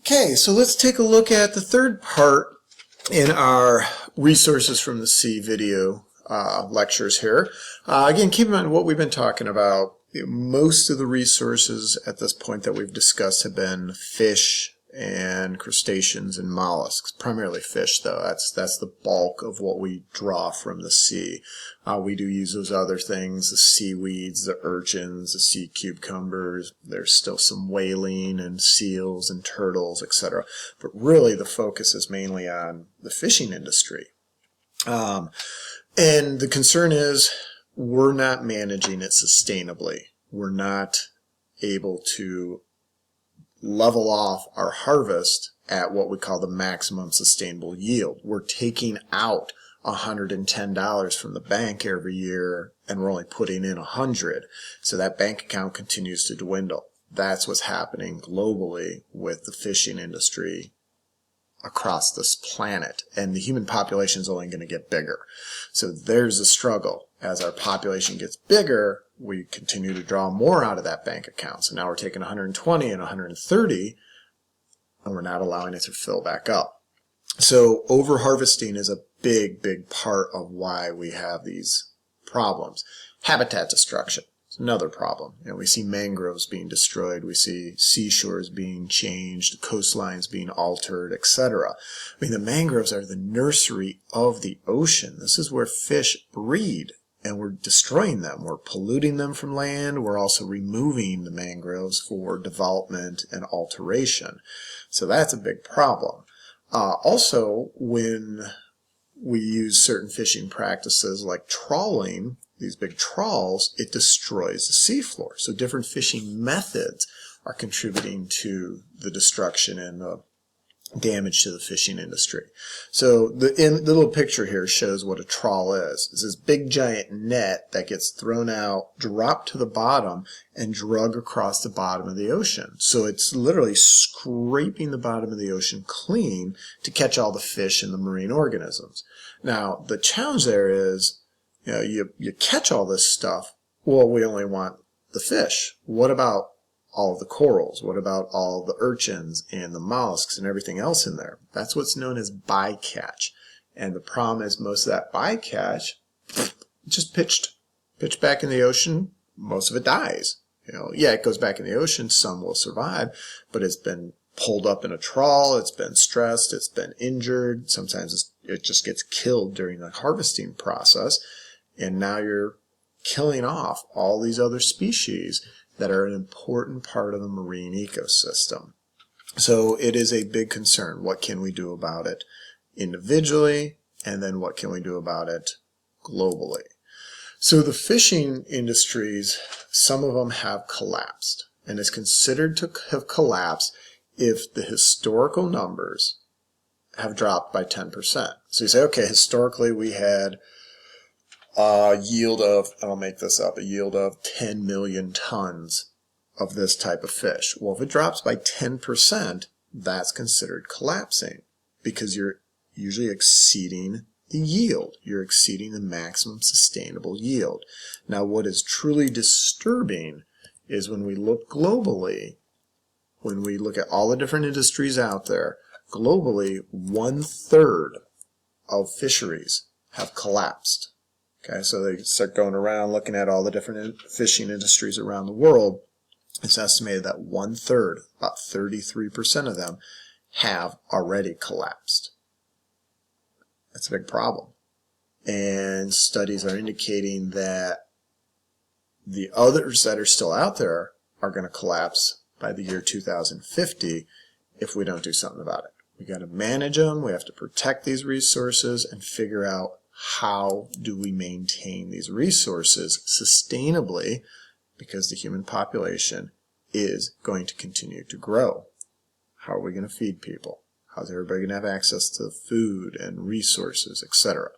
Okay, so let's take a look at the third part in our Resources from the Sea video lectures here. Again, keep in mind what we've been talking about. Most of the resources at this point that we've discussed have been fish and crustaceans and mollusks, primarily fish though. That's the bulk of what we draw from the sea. We do use those other things, the seaweeds, the urchins, the sea cucumbers. There's still some whaling and seals and turtles, etc. But really the focus is mainly on the fishing industry. And the concern is we're not managing it sustainably. We're not able to level off our harvest at what we call the maximum sustainable yield. We're taking out $110 from the bank every year and we're only putting in $100. So that bank account continues to dwindle. That's what's happening globally with the fishing industry across this planet, and the human population is only going to get bigger. So there's a struggle. As our population gets bigger, we continue to draw more out of that bank account. So now we're taking 120 and 130, and we're not allowing it to fill back up. So over-harvesting is a big part of why we have these problems. Habitat destruction. Another problem. We see mangroves being destroyed, we see seashores being changed, coastlines being altered, etc. I mean, the mangroves are the nursery of the ocean. This is where fish breed, and we're destroying them. We're polluting them from land. We're also removing the mangroves for development and alteration. So that's a big problem. Also, when we use certain fishing practices like trawling, these big trawls, it destroys the seafloor. So different fishing methods are contributing to the destruction and the damage to the fishing industry. So the little picture here shows what a trawl is. It's this big giant net that gets thrown out, dropped to the bottom, and drug across the bottom of the ocean. So it's literally scraping the bottom of the ocean clean to catch all the fish and the marine organisms. Now, the challenge there is, you catch all this stuff. Well, we only want the fish. What about all of the corals? What about all the urchins and the mollusks and everything else in there? That's what's known as bycatch. And the problem is most of that bycatch just pitched back in the ocean. Most of it dies. Yeah, it goes back in the ocean. Some will survive, but it's been pulled up in a trawl. It's been stressed. It's been injured. Sometimes it just gets killed during the harvesting process. And now you're killing off all these other species that are an important part of the marine ecosystem. So it is a big concern. What can we do about it individually, and then what can we do about it globally? So the fishing industries, some of them have collapsed, and it's considered to have collapsed if the historical numbers have dropped by 10%. So you say, okay, historically we had a yield of, I'll make this up, a yield of 10 million tons of this type of fish. Well, if it drops by 10%, that's considered collapsing because you're usually exceeding the yield. You're exceeding the maximum sustainable yield. Now, what is truly disturbing is when we look globally, when we look at all the different industries out there, globally, 1/3 of fisheries have collapsed. Okay, so they start going around looking at all the different fishing industries around the world. It's estimated that 1/3, about 33% of them, have already collapsed. That's a big problem. And studies are indicating that the others that are still out there are going to collapse by the year 2050 if we don't do something about it. We got to manage them, we have to protect these resources and figure out how do we maintain these resources sustainably, because the human population is going to continue to grow. How are we going to feed people? How's everybody going to have access to food and resources, etc.?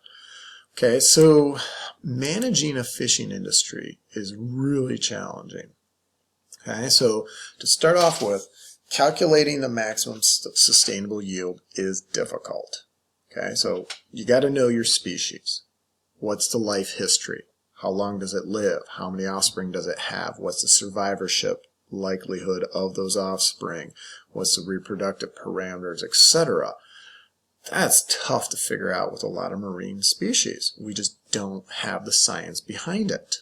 Okay, so managing a fishing industry is really challenging. Okay, so to start off with, calculating the maximum sustainable yield is difficult. Okay, so you got to know your species. What's the life history? How long does it live? How many offspring does it have? What's the survivorship likelihood of those offspring, what's the reproductive parameters, etc. That's tough to figure out with a lot of marine species. We just don't have the science behind it.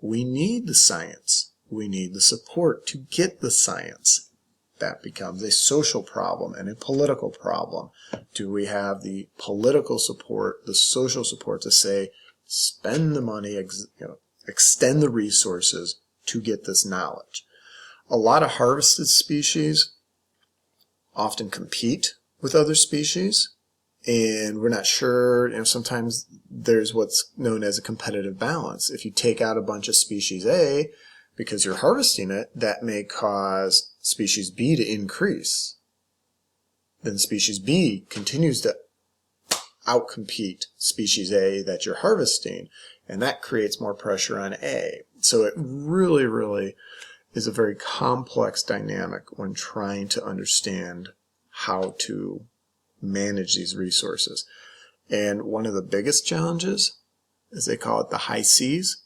We need the science. We need the support to get the science. That becomes a social problem and a political problem. Do we have the political support, the social support to say, spend the money, extend the resources to get this knowledge? A lot of harvested species often compete with other species, and we're not sure, sometimes there's what's known as a competitive balance. If you take out a bunch of species A because you're harvesting it, that may cause species B to increase. Then species B continues to outcompete species A that you're harvesting, and that creates more pressure on A. So it really, really is a very complex dynamic when trying to understand how to manage these resources. And one of the biggest challenges, as they call it, the high seas,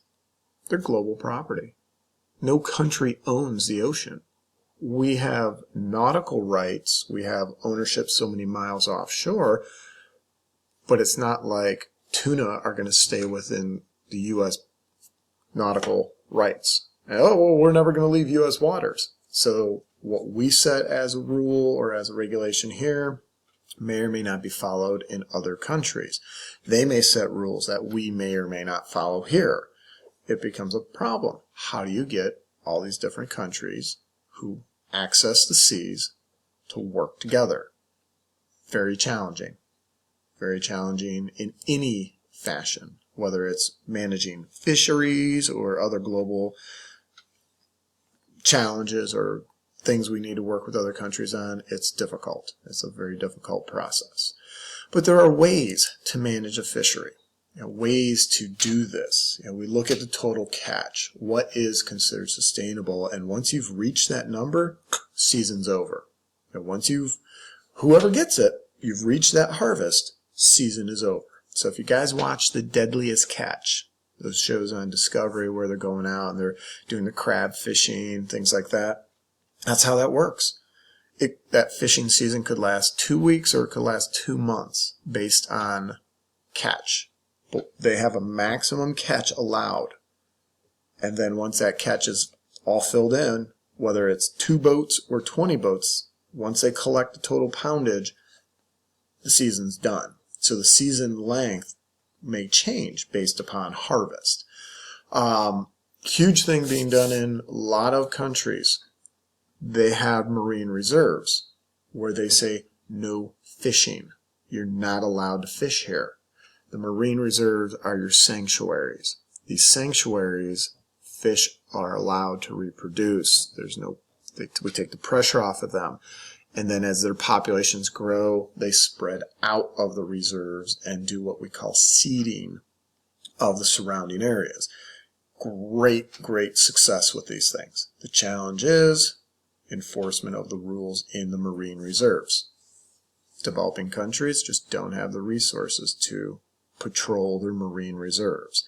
they're global property. No country owns the ocean. We have nautical rights, we have ownership so many miles offshore, but it's not like tuna are going to stay within the U.S. nautical rights. And, oh, well, we're never going to leave U.S. waters. So what we set as a rule or as a regulation here may or may not be followed in other countries. They may set rules that we may or may not follow here. It becomes a problem. How do you get all these different countries who access the seas to work together? Very challenging. Very challenging in any fashion, whether it's managing fisheries or other global challenges or things we need to work with other countries on. It's difficult. It's a very difficult process. But there are ways to manage a fishery, ways to do this. We look at the total catch. What is considered sustainable? And once you've reached that number, season's over. Once whoever gets it, you've reached that harvest, season is over. So if you guys watch The Deadliest Catch, those shows on Discovery where they're going out and they're doing the crab fishing, things like that, that's how that works. That fishing season could last 2 weeks or it could last 2 months based on catch. But they have a maximum catch allowed. And then once that catch is all filled in, whether it's 2 boats or 20 boats, once they collect the total poundage, the season's done. So the season length may change based upon harvest. Huge thing being done in a lot of countries. They have marine reserves where they say no fishing. You're not allowed to fish here. The marine reserves are your sanctuaries. These sanctuaries, fish are allowed to reproduce. We take the pressure off of them. And then as their populations grow, they spread out of the reserves and do what we call seeding of the surrounding areas. Great success with these things. The challenge is enforcement of the rules in the marine reserves. Developing countries just don't have the resources to patrol their marine reserves.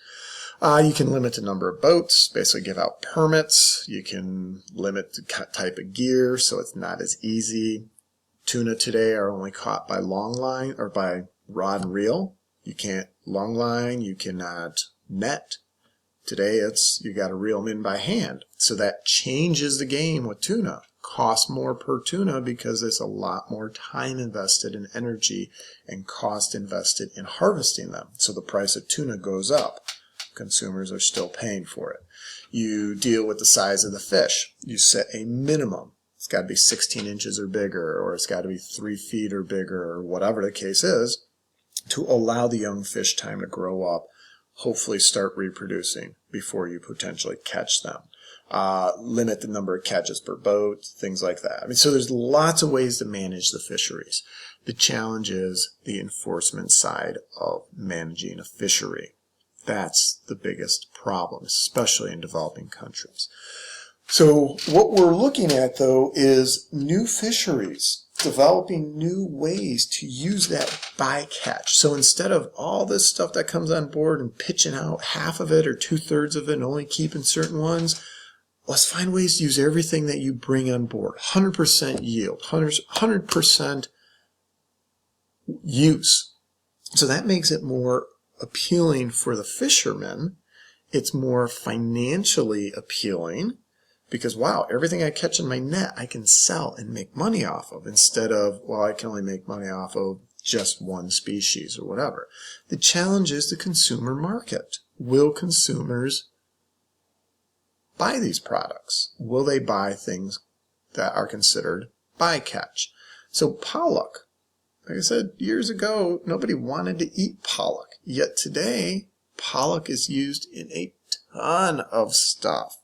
You can limit the number of boats, basically give out permits. You can limit the type of gear, so it's not as easy. Tuna today are only caught by long line or by rod and reel. You can't long line, you cannot net. Today you got to reel them in by hand. So that changes the game with tuna. Costs more per tuna because there's a lot more time invested in energy and cost invested in harvesting them. So the price of tuna goes up. Consumers are still paying for it. You deal with the size of the fish. You set a minimum. It's got to be 16 inches or bigger, or it's got to be 3 feet or bigger, or whatever the case is, to allow the young fish time to grow up, hopefully start reproducing before you potentially catch them. Limit the number of catches per boat, things like that. So there's lots of ways to manage the fisheries. The challenge is the enforcement side of managing a fishery. That's the biggest problem, especially in developing countries. So what we're looking at, though, is new fisheries, developing new ways to use that bycatch. So instead of all this stuff that comes on board and pitching out half of it or 2/3 of it and only keeping certain ones, let's find ways to use everything that you bring on board. 100% yield, 100% use. So that makes it more appealing for the fishermen. It's more financially appealing because, wow, everything I catch in my net I can sell and make money off of, instead of, well, I can only make money off of just one species or whatever. The challenge is the consumer market. Will consumers buy these products? Will they buy things that are considered bycatch? So pollock, like I said years ago, nobody wanted to eat pollock. Yet today, pollock is used in a ton of stuff.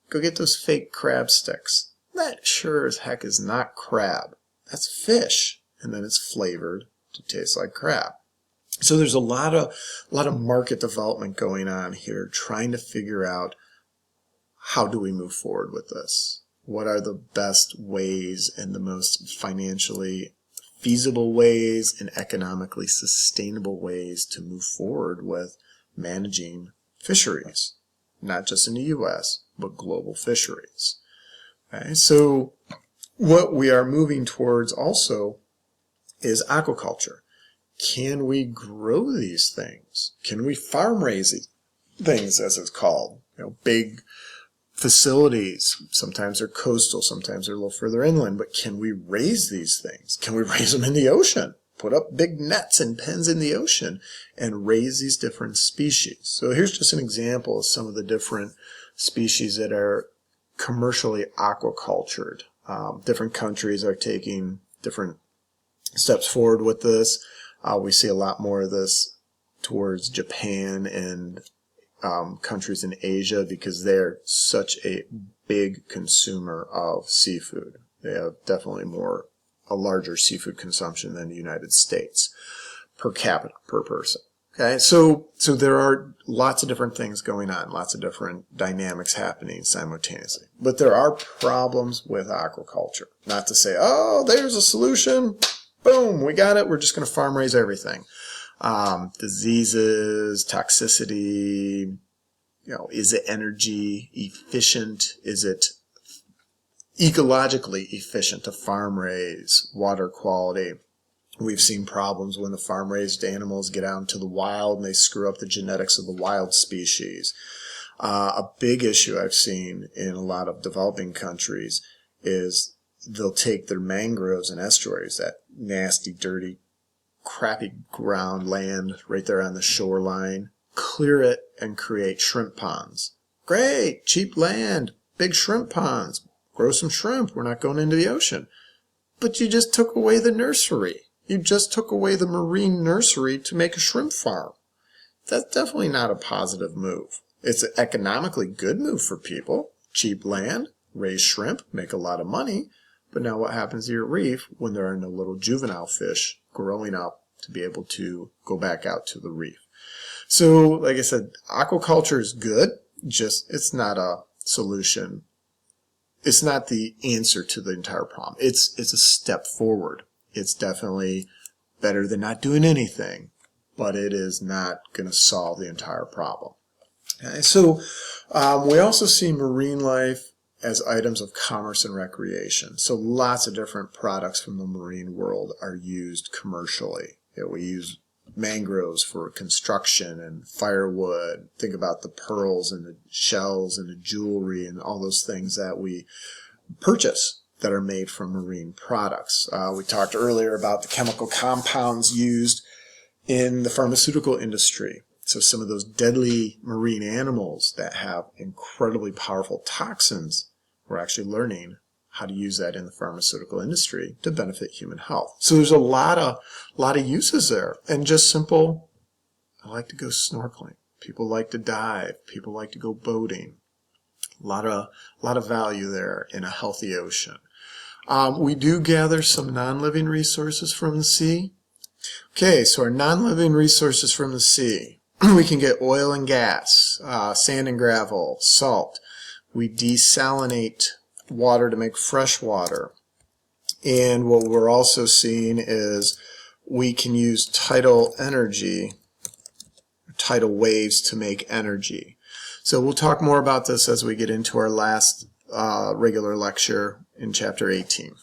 Go get those fake crab sticks. That sure as heck is not crab. That's fish. And then it's flavored to taste like crab. So there's a lot of market development going on here, trying to figure out how do we move forward with this? What are the best ways and the most financially feasible ways and economically sustainable ways to move forward with managing fisheries, not just in the U.S., but global fisheries. Okay, so what we are moving towards also is aquaculture. Can we grow these things? Can we farm raise things, as it's called? Big facilities. Sometimes they're coastal, sometimes they're a little further inland, but can we raise these things? Can we raise them in the ocean? Put up big nets and pens in the ocean and raise these different species. So here's just an example of some of the different species that are commercially aquacultured. Different countries are taking different steps forward with this. We see a lot more of this towards Japan and countries in Asia because they're such a big consumer of seafood. They have definitely a larger seafood consumption than the United States per capita, per person. Okay, so there are lots of different things going on, lots of different dynamics happening simultaneously. But there are problems with aquaculture. Not to say, oh, there's a solution, boom, we got it, we're just going to farm raise everything. Diseases, toxicity, is it energy efficient? Is it ecologically efficient to farm raise? Water quality. We've seen problems when the farm raised animals get out into the wild and they screw up the genetics of the wild species. A big issue I've seen in a lot of developing countries is they'll take their mangroves and estuaries, that nasty, dirty, crappy ground land right there on the shoreline, clear it and create shrimp ponds. Great, cheap land, big shrimp ponds. Grow some shrimp. We're not going into the ocean. But you just took away the nursery. You just took away the marine nursery to make a shrimp farm. That's definitely not a positive move. It's an economically good move for people. Cheap land, raise shrimp, make a lot of money. But now what happens to your reef when there are no little juvenile fish growing up to be able to go back out to the reef? So, like I said, aquaculture is good, just it's not a solution. It's not the answer to the entire problem. It's a step forward. It's definitely better than not doing anything, but it is not going to solve the entire problem. Okay, so we also see marine life as items of commerce and recreation. So lots of different products from the marine world are used commercially. We use mangroves for construction and firewood. Think about the pearls and the shells and the jewelry and all those things that we purchase that are made from marine products. We talked earlier about the chemical compounds used in the pharmaceutical industry. So some of those deadly marine animals that have incredibly powerful toxins, we're actually learning how to use that in the pharmaceutical industry to benefit human health. So there's a lot of uses there. And just simple, I like to go snorkeling. People like to dive. People like to go boating. A lot of value there in a healthy ocean. We do gather some non-living resources from the sea. Okay, so our non-living resources from the sea. We can get oil and gas, sand and gravel, salt. We desalinate water to make fresh water. And what we're also seeing is we can use tidal energy, tidal waves to make energy. So we'll talk more about this as we get into our last regular lecture in Chapter 18.